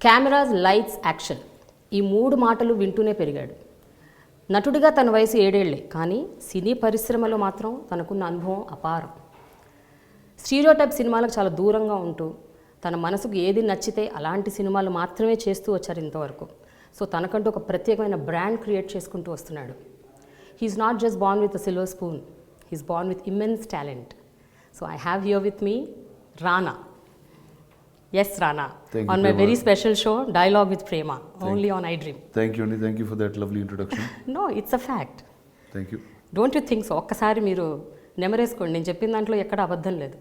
Cameras, lights, action, ఈ 3 మాటలు వింటూనే పెరిగాడు. నటుడిగా తన వయసు 7 ఏళ్లే, కానీ సినీ పరిశ్రమలో మాత్రం తనకున్న అనుభవం అపారం. స్టీరియోటైప్ సినిమాలకు చాలా దూరంగా ఉంటూ తన మనసుకు ఏది నచ్చితే అలాంటి సినిమాలు మాత్రమే చేస్తూ వచ్చారు ఇంతవరకు. సో తనకంటూ ఒక ప్రత్యేకమైన బ్రాండ్ క్రియేట్ చేసుకుంటూ వస్తున్నాడు. He's not just born with a silver spoon, he's born with immense talent. So I have here with me Rana. Yes, Rana. On my very special show, Dialogue with Prema, only on iDream. Thank you, Annie. Thank you for that lovely introduction. No, it's a fact. Thank you. Don't you think so? ఒక్కసారి మీరు నెమరేసుకోండి, నేను చెప్పిన దాంట్లో ఎక్కడ అబద్ధం లేదు.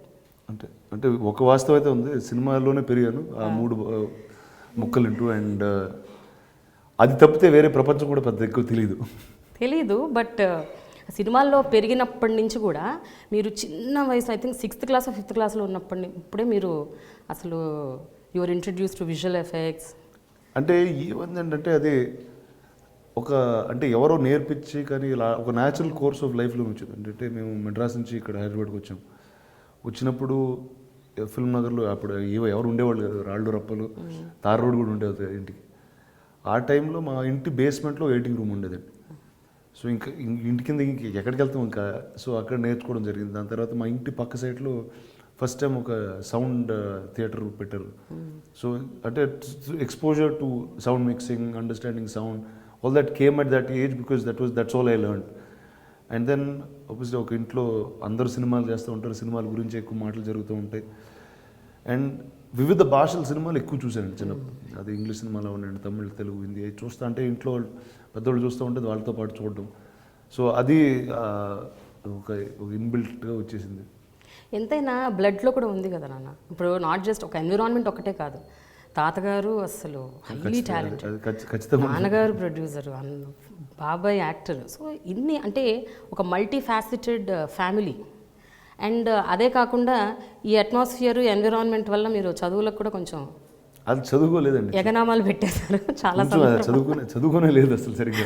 అంటే ఒక వాస్తవత ఉంది, సినిమాలోనే పెరిగాను ఆ 3 ముక్కలు ఇంటూ, అండ్ అది తప్పితే వేరే ప్రపంచం కూడా పెద్ద ఎక్కువ తెలీదు. బట్ సినిమాల్లో పెరిగినప్పటి నుంచి కూడా మీరు చిన్న వయసు, I think 6th class 5th క్లాస్లో ఇప్పుడే మీరు అసలు your introduce to visual effects. అంటే ఏమందంటే అది అంటే ఎవరో నేర్పించి, కానీ ఇలా ఒక న్యాచురల్ కోర్స్ ఆఫ్ లైఫ్లో వచ్చింది. అంటే మేము మెడ్రాస్ నుంచి ఇక్కడ హైదరాబాద్కి వచ్చినప్పుడు ఫిల్మ్ నగర్లో అప్పుడు ఎవరు ఉండేవాళ్ళు కదా, రాళ్ళు రప్పలు, తార్ రోడ్ కూడా ఉండేది ఇంటికి. ఆ టైంలో మా ఇంటి బేస్మెంట్లో ఎడిటింగ్ రూమ్ ఉండేదండి. సో ఇంకా ఇంటి కింద ఎక్కడికి వెళ్తాం ఇంకా, సో అక్కడ నేర్చుకోవడం జరిగింది. దాని తర్వాత మా ఇంటి పక్క సైడ్లో ఫస్ట్ టైం ఒక సౌండ్ థియేటర్ పెట్టారు. సో అంటే exposure to sound mixing, understanding sound, all that came at that age, because that's all I learn. And then obviously ఒక ఇంట్లో అందరూ సినిమాలు చేస్తూ ఉంటారు, సినిమాల గురించి ఎక్కువ మాటలు జరుగుతూ ఉంటాయి. అండ్ వివిధ భాషల సినిమాలు ఎక్కువ చూశాను చిన్నప్పుడు. అది ఇంగ్లీష్ సినిమాలో ఉండండి, తమిళ్, తెలుగు, హిందీ చూస్తా అంటే ఇంట్లో పెద్దవాళ్ళు చూస్తూ ఉంటే వాళ్ళతో పాటు చూడడం. సో అది ఒక ఇన్బిల్ట్గా వచ్చేసింది. ఎంతైనా బ్లడ్లో కూడా ఉంది కదా నాన్న. ఇప్పుడు నాట్ జస్ట్ ఒక ఎన్విరాన్మెంట్ ఒకటే కాదు, తాతగారు అసలు హైలీ టాలెంటెడ్, నాన్నగారు ప్రొడ్యూసర్, బాబాయ్ యాక్టర్. సో ఇన్ని అంటే ఒక మల్టీ ఫ్యాసెటెడ్ ఫ్యామిలీ. అండ్ అదే కాకుండా ఈ అట్మాస్ఫియర్, ఎన్విరాన్మెంట్ వల్ల మీరు చదువులకు కూడా కొంచెం అది చదువుకోలేదండి, ఎగనామాలు పెట్టేశారు చాలా. చదువుకునే లేదు అసలు సరిగ్గా.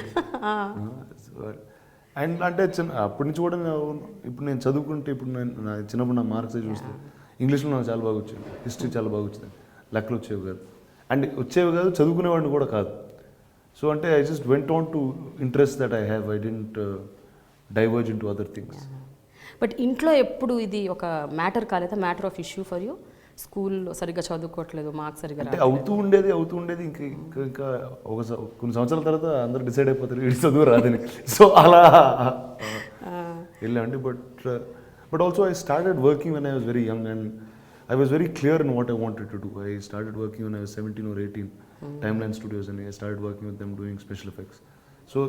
అండ్ అంటే అప్పటి నుంచి కూడా ఇప్పుడు నేను చదువుకుంటే, ఇప్పుడు నేను చిన్నప్పుడు నా మార్క్స్ చూస్తే ఇంగ్లీష్లో నాకు చాలా బాగా వచ్చింది, హిస్టరీ చాలా బాగా వచ్చింది, లెక్కలు వచ్చేవి కాదు. అండ్ వచ్చేవి కాదు, చదువుకునేవాడిని కూడా కాదు. సో అంటే I just went on to interest that I have, I didn't diverge into other things. But ఇంట్లో ఎప్పుడు ఇది ఒక మ్యాటర్ కాలేదా, matter of issue for you? స్కూల్లో సరిగ్గా చదువుకోవట్లేదు, మార్క్స్ సరిగ్గా అంటే అవుతూ ఉండేది. ఇంకా కొన్ని సంవత్సరాల తర్వాత అందరూ డిసైడ్ అయిపోతారు ఇది చదువు రాదని. సో అలా వెళ్ళామండి. But also I started working when I was very young, and I was very clear in what I wanted to do. I started working when I was 17 or 18, Timeline Studios, and I started working with them doing special effects. So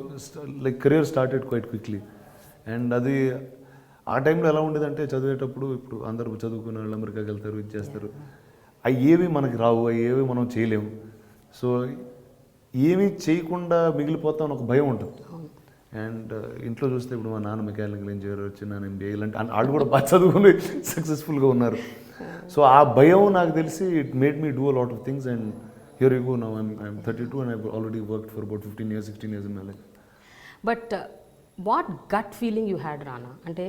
like career started quite quickly. And అది ఆ టైంలో ఎలా ఉండేదంటే, చదివేటప్పుడు ఇప్పుడు అందరూ చదువుకునే వాళ్ళు అమెరికాకి వెళ్తారు, ఇది చేస్తారు, అవి ఏవి మనకి రావు, అవి ఏవి మనం చేయలేము. సో ఏమీ చేయకుండా మిగిలిపోతాం ఒక భయం ఉంటుంది. అండ్ ఇంట్లో చూస్తే ఇప్పుడు మా నాన్న మెకానికల్ ఇంజనీర్, చిన్న MBA, ఇలాంటి వాళ్ళు కూడా బాగా చదువుకుని సక్సెస్ఫుల్గా ఉన్నారు. సో ఆ భయం నాకు తెలిసి it made me do a lot of things. And here you go now, I'm 32 and I've already worked for about 15 years, 16 years in my life. But what gut feeling you had Rana? అంటే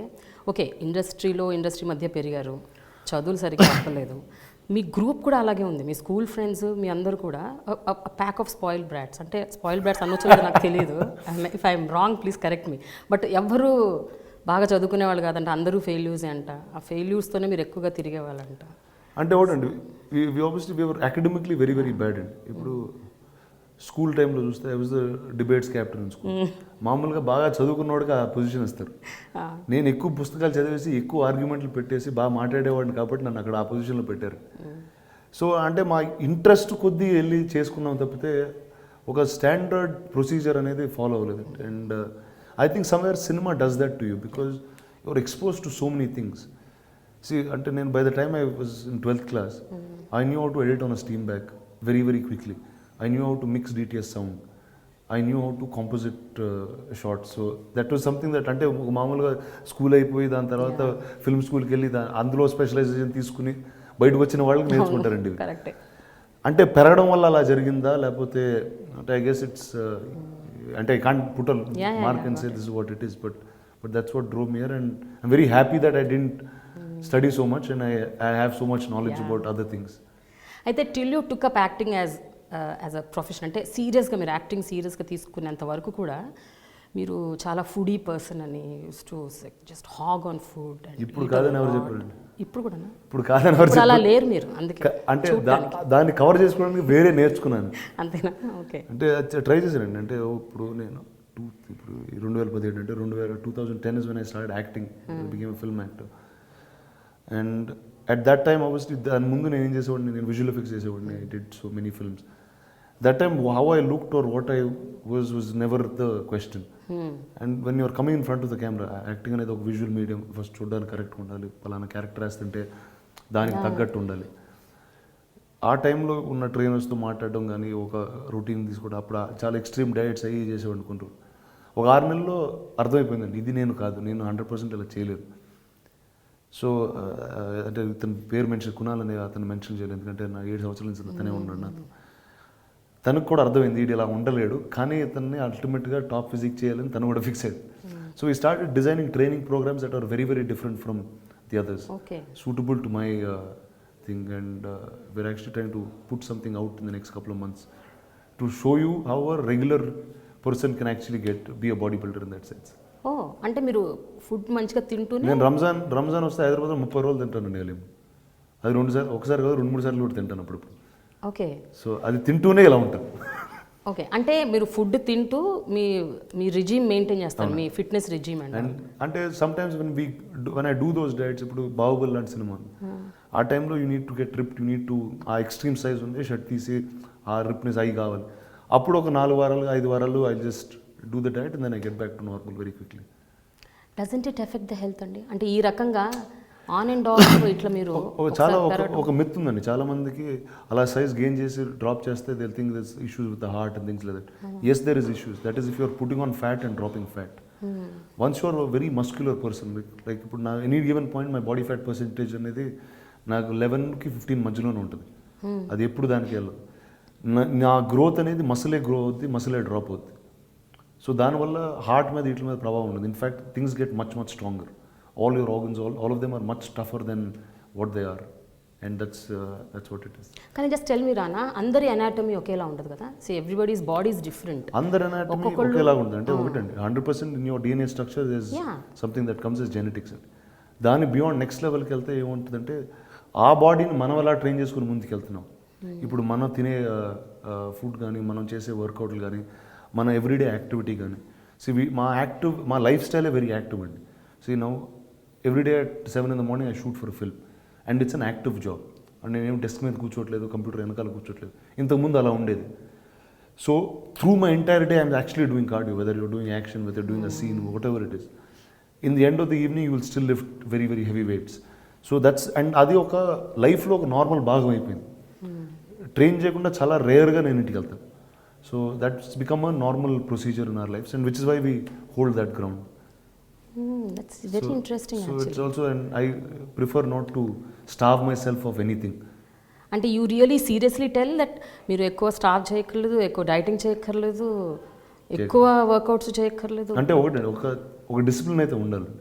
okay, industry మధ్య పెరిగారు, చదువులు సరిగ్గా అవ్వలేదు, మీ group కూడా అలాగే ఉంది, మీ school friends మీ అందరూ కూడా ప్యాక్ ఆఫ్ స్పాయిల్డ్ బ్రాట్స్. అంటే స్పాయిల్డ్ బ్రాట్స్ అనొచ్చు నాకు తెలియదు, if I'm wrong please correct me. But ఎవ్వరూ బాగా చదువుకునేవాళ్ళు కాదంట, అందరూ ఫెయిల్యూర్సే అంట. ఆ ఫెయిల్యూర్స్తోనే మీరు ఎక్కువగా తిరిగేవాళ్ళంట. అంటే ఒకటండి, obviously we were academically very very bad అండి. ఇప్పుడు స్కూల్ టైంలో చూస్తే I was the debates captain in school. మామూలుగా బాగా చదువుకున్నవాడికి ఆ పొజిషన్ ఇస్తారు. నేను ఎక్కువ పుస్తకాలు చదివేసి ఎక్కువ ఆర్గ్యుమెంట్లు పెట్టేసి బాగా మాట్లాడేవాడిని కాబట్టి నన్ను అక్కడ ఆ పొజిషన్లో పెట్టారు. సో అంటే మా ఇంట్రెస్ట్ కొద్దీ వెళ్ళి చేసుకున్నాం తప్పితే ఒక స్టాండర్డ్ ప్రొసీజర్ అనేది ఫాలో అవ్వలేదు. And I think somewhere cinema does that to you, because you are expose to so many things. అంటే నేను by the time I was in 12th class, I knew how to edit on a Steenbeck very very quickly. I knew how to mix DTS sound. I knew how to composite shots. So that was something that అంటే మామూలుగా school అయిపోయి దాని తర్వాత film స్కూల్కి వెళ్ళి అందులో specialisation తీసుకుని బయటకు వచ్చిన వాళ్ళకి నేర్చుకుంటారండి. అంటే పెరగడం వల్ల అలా జరిగిందా, లేకపోతే అంటే ఐ గెస్ ఇట్స్ అంటే I can't put a mark and say this is what it is, but that's what drove me here. And I'm very happy that I didn't study so much, and I have so much knowledge about other things. అయితే till you took up acting as as a profession అంటే సీరియస్గా మీరు acting సీరియస్గా తీసుకునేంత వరకు కూడా మీరు చాలా foodie person అని to just hog on food. ఇప్పుడు కాదని ఎవరు చెప్పారండి? ఇప్పుడు కూడా ఇప్పుడు కాదని ఎవరు అలా లేరు మీరు, అందుకే అంటే దాన్ని కవర్ చేసుకోవడానికి వేరే నేర్చుకున్నాను. అంతేనా? ఓకే. అంటే ట్రై చేశానండి. అంటే ఇప్పుడు నేను ఇప్పుడు 2017 అంటే 2010 is when I started acting, became a film actor. And at that time obviously దాని ముందు నేను ఏం చేసేవాడిని, నేను విజువల్ ఎఫెక్ట్స్ చేసేవాడిని. I did so many films. That time how I looked or what I was never the question. And when you're coming in front of the camera, acting అనేది ఒక visual medium. First చూడడానికి కరెక్ట్గా ఉండాలి, పలానా character వేస్తుంటే దానికి తగ్గట్టు ఉండాలి. ఆ టైంలో ఉన్న ట్రైనర్స్తో మాట్లాడడం కానీ, ఒక రొటీన్ తీసుకోవడం, అప్పుడు చాలా ఎక్స్ట్రీమ్ డయట్స్ అయ్యి చేసేవాడు అనుకుంటూ. ఒక 6 నెలల్లో అర్థమైపోయిందండి, ఇది నేను కాదు, నేను 100% ఇలా చేయలేదు. సో అంటే ఇతని పేరు మెన్షన్, కునాల్ అనే అతను మెన్షన్ చేయలేదు, ఎందుకంటే నా 7 సంవత్సరాల నుంచి అతనే ఉన్నాడు నాతో. తనకు కూడా అర్థమైంది వీడు ఇలా ఉండలేడు, కానీ ఇతన్ని అల్టిమేట్గా టాప్ ఫిజిక్ చేయాలని తను కూడా ఫిక్స్ అయ్యింది. So we started designing training programmes that are very very different from the others, suitable to my thing, and we're actually trying to put something out in the next couple of months to show you how a regular person can actually be a bodybuilder in that sense. ఓ, అంటే మీరు food మంచిగా తింటూనే. నేను రంజాన్ వస్తే హైదరాబాద్లో 30 రోజులు తింటానండి. వెళ్ళి అది 2 సార్లు, ఒకసారి కాదు 2-3 సార్లు కూడా తింటాను అప్పుడప్పుడు. ఓకే. సో అది తింటూనే ఇలా ఉంటాను. ఓకే, అంటే మీరు ఫుడ్ తింటూ మీ రిజీమ్ మెయింటైన్ చేస్తారు, మీ ఫిట్నెస్ రిజీమ్. అండ్ అంటే sometimes when I do those diets, ఇప్పుడు బాహుబలి లాంటి సినిమా, ఆ టైంలో you need to get ripped, you need to ఆ ఎక్స్ట్రీమ్ సైజ్ ఉంటే షర్ట్ తీసి ఆ రిప్నెస్ అయి కావాలి. అప్పుడు ఒక 4 వారాలు 5 వారాలు I just do the diet and then I get back to normal very very. Doesn't it affect the health అండి? అంటే ఈ రకంగా ఆన్ అండ్ ఆఫ్ ఇట్లా మీరు చాలా ఒక మిత్ ఉందండి చాలా మందికి, అలా సైజ్ గెయిన్ చేసి డ్రాప్ చేస్తే they think this issues with the heart and things like that. Yes, there is issues. That is if you're putting on fat and dropping fat. Once you're very muscular person, like ఇప్పుడు నా any given point my body fat percentage అనేది నాకు 11కి 15 మధ్యలోనే ఉంటుంది. అది ఎప్పుడు దానికి వెళ్ళదు. నా గ్రోత్ అనేది మసిలే గ్రో అవుద్ది, మసిలే డ్రాప్ అవుద్ది. సో దానివల్ల హార్ట్ మీద వీటి మీద ప్రభావం ఉండదు. In fact things get much stronger. All your organs, all of them are much tougher than what they are, and that's what it is. కానీ జస్ట్ టెల్ మీ రానా, అందరి అనాటమీ ఒకేలా ఉండదు కదా. So everybody's body is different. అందరి anatomy ఒకేలా ఉంటుంది అంటే ఒకటండి, 100% in your DNA structure there is something that comes as genetics అండి. దాని బియాండ్ నెక్స్ట్ లెవెల్కి వెళ్తే ఏముంటుందంటే, ఆ బాడీని మనం ఎలా ట్రైన్ చేసుకుని ముందుకు వెళ్తున్నాం. ఇప్పుడు మనం తినే ఫుడ్ కానీ, మనం చేసే వర్కౌట్లు కానీ, మన ఎవ్రీడే యాక్టివిటీ కానీ, మా లైఫ్ స్టైలే వెరీ యాక్టివ్ అండి. See now every day at 7 in the morning I shoot for a film and it's an active job. And నేను డెస్క్ మీద కూర్చోట్లేదు, కంప్యూటర్ వెనకాల కూర్చోట్లేదు. ఇంతకుముందు అలా ఉండేది. So through my entire day I'm actually doing cardio, whether you're doing action, whether doing a scene, whatever it is. In the end of the evening you will still lift very very heavy weights. So that's, and అది ఒక లైఫ్లో ఒక normal భాగం అయిపోయింది. Train చేయకుండా చాలా రేర్గా నేను ఇంటికి వెళ్తాను. So that's become a normal procedure in our lives, and which is why we hold that ground. That's very interesting so actually. It's also, and I prefer not to starve myself of anything. అంటే you really seriously tell that మీరు ఎక్కువ starve చేయక్కర్లేదు, ఎక్కువ dieting చేయక్కర్లేదు, ఎక్కువ workouts చేయక్కర్లేదు. అంటే ఒకటి ఒక డిసిప్లిన్ అయితే ఉండాలి.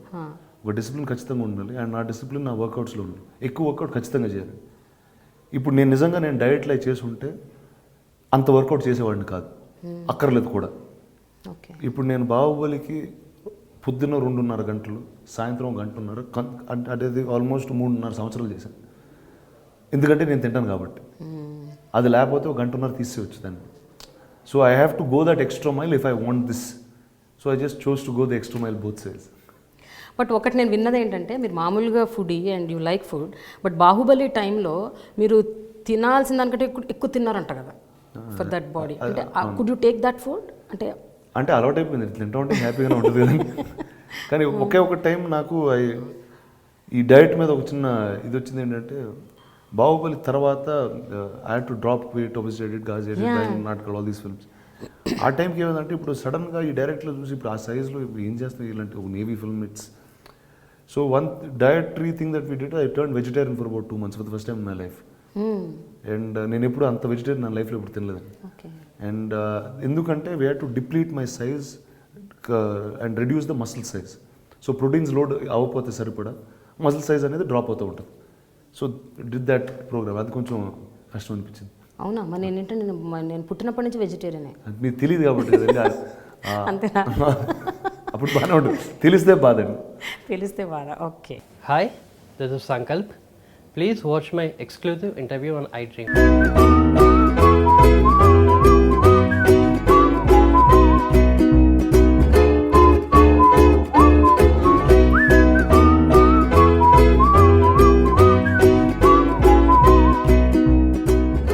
ఒక డిసిప్లిన్ ఖచ్చితంగా ఉండాలి, అండ్ ఆ డిసిప్లిన్ నా వర్కౌట్స్లో ఉండాలి. ఎక్కువ వర్కౌట్ ఖచ్చితంగా చేయాలి. ఇప్పుడు నేను నిజంగా చేసి చేసుంటే అంత వర్కౌట్ చేసేవాడిని కాదు, అక్కర్లేదు కూడా. ఇప్పుడు నేను బాహుబలికి పొద్దున్న 2.5 గంటలు, సాయంత్రం 1.5 గంటలు, అంటే ఆల్మోస్ట్ 3.5 సంవత్సరాలు చేశాను. ఎందుకంటే నేను తింటాను కాబట్టి. అది లేకపోతే 1.5 గంటలు తీసేయచ్చు దాన్ని. So I have to go that extra mile if I want this. So I just chose to go the extra mile both sides. But ఒకటి నేను విన్నది ఏంటంటే, మీరు మామూలుగా foodie and you like food, but Baahubali టైంలో మీరు తినాల్సిన దానికంటే ఎక్కువ తిన్నారంట కదా ఫర్ దట్ బాడీ. అంటే could you take that food? అంటే అలవాటు అయిపోయింది, తింటా ఉంటే హ్యాపీగానే ఉంటుంది కదా. కానీ ఒక టైం నాకు ఈ డైట్ మీద ఒక చిన్న ఇది వచ్చింది ఏంటంటే, బాహుబలి తర్వాత I had to drop weight, obesity, గాజ్, నాటకాలు, ఆల్ దీస్ ఫిల్మ్స్. ఆ టైంకి ఏమైందంటే, ఇప్పుడు సడన్గా ఈ డైరెక్ట్లో చూసి ఇప్పుడు ఆ సైజ్లో ఇప్పుడు ఏం చేస్తాయి ఇలాంటి ఒక navy film it's. So one dietary thing that we did, I turn vegetarian for about 2 months for the first time in my life. And నేను ఎప్పుడు అంత వెజిటేరియన్ నా లైఫ్లో ఎప్పుడు తినలేదు. అండ్ ఎందుకంటే we had to deplete my size and reduce the muscle size. So proteins load అవ్వకపోతే సరిపడా మసిల్ సైజ్ అనేది డ్రాప్ అవుతూ ఉంటుంది. So did that programme. అది కొంచెం కష్టం అనిపించింది. అవునా? మరి నేను పుట్టినప్పటి నుంచి వెజిటేరియనే. అది మీకు తెలియదు కాబట్టి కదండి. అంతేనా? అప్పుడు బాగానే ఉంటుంది, తెలిస్తే బాధండి. తెలిస్తే బాధ. Okay. Hi, this is Sankalp. Please watch my exclusive interview on iDream.